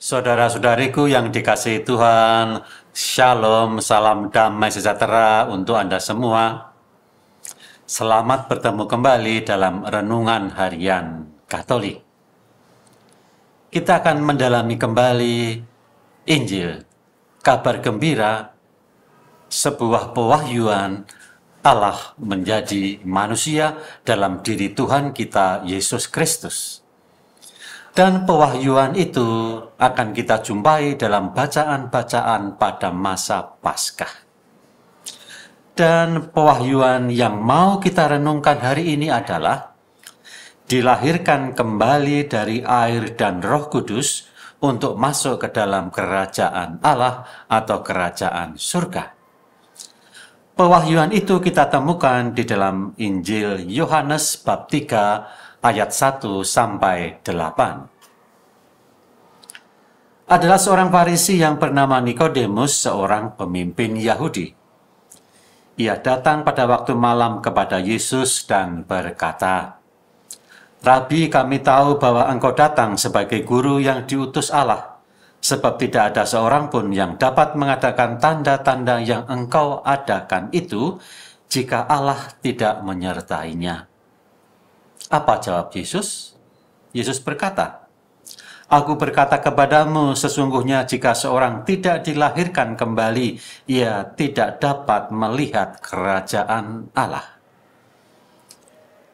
Saudara-saudariku yang dikasihi Tuhan, Shalom, salam damai sejahtera untuk Anda semua. Selamat bertemu kembali dalam Renungan Harian Katolik. Kita akan mendalami kembali Injil, kabar gembira, sebuah pewahyuan Allah menjadi manusia dalam diri Tuhan kita, Yesus Kristus. Dan pewahyuan itu akan kita jumpai dalam bacaan-bacaan pada masa Paskah. Dan pewahyuan yang mau kita renungkan hari ini adalah dilahirkan kembali dari air dan Roh Kudus untuk masuk ke dalam kerajaan Allah atau kerajaan surga. Pewahyuan itu kita temukan di dalam Injil Yohanes bab 3 ayat 1 sampai 8. Adalah seorang Farisi yang bernama Nikodemus, seorang pemimpin Yahudi. Ia datang pada waktu malam kepada Yesus dan berkata, "Rabi, kami tahu bahwa engkau datang sebagai guru yang diutus Allah, sebab tidak ada seorang pun yang dapat mengadakan tanda-tanda yang engkau adakan itu jika Allah tidak menyertainya." Apa jawab Yesus? Yesus berkata, "Aku berkata kepadamu, sesungguhnya jika seorang tidak dilahirkan kembali, ia tidak dapat melihat kerajaan Allah."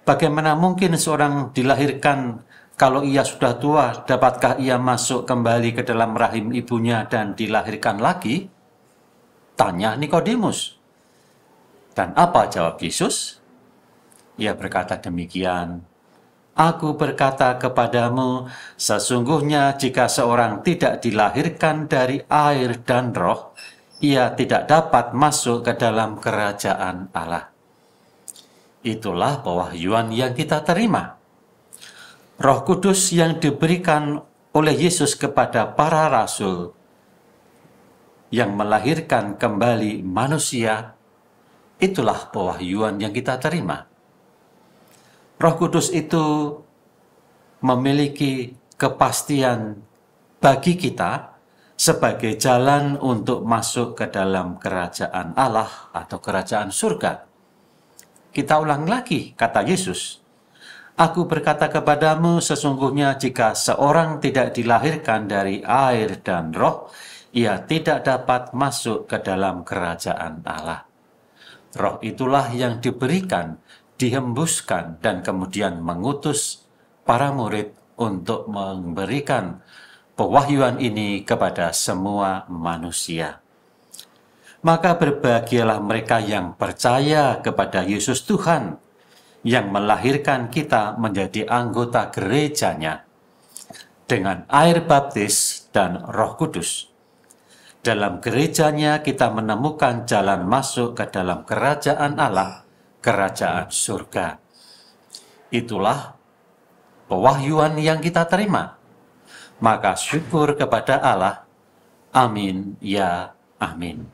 Bagaimana mungkin seorang dilahirkan kalau ia sudah tua? Dapatkah ia masuk kembali ke dalam rahim ibunya dan dilahirkan lagi? Tanya Nikodemus. Dan apa jawab Yesus? Ia berkata demikian, "Aku berkata kepadamu, sesungguhnya jika seorang tidak dilahirkan dari air dan roh, ia tidak dapat masuk ke dalam kerajaan Allah." Itulah pewahyuan yang kita terima. Roh Kudus yang diberikan oleh Yesus kepada para rasul yang melahirkan kembali manusia, itulah pewahyuan yang kita terima. Roh Kudus itu memiliki kepastian bagi kita sebagai jalan untuk masuk ke dalam kerajaan Allah atau kerajaan surga. Kita ulang lagi kata Yesus, "Aku berkata kepadamu, sesungguhnya jika seorang tidak dilahirkan dari air dan roh, ia tidak dapat masuk ke dalam kerajaan Allah." Roh itulah yang diberikan, dihembuskan, dan kemudian mengutus para murid untuk memberikan pewahyuan ini kepada semua manusia. Maka berbahagialah mereka yang percaya kepada Yesus Tuhan, yang melahirkan kita menjadi anggota gerejanya dengan air baptis dan Roh Kudus. Dalam gerejanya kita menemukan jalan masuk ke dalam kerajaan Allah, kerajaan surga. Itulah pewahyuan yang kita terima. Maka syukur kepada Allah. Amin, ya amin.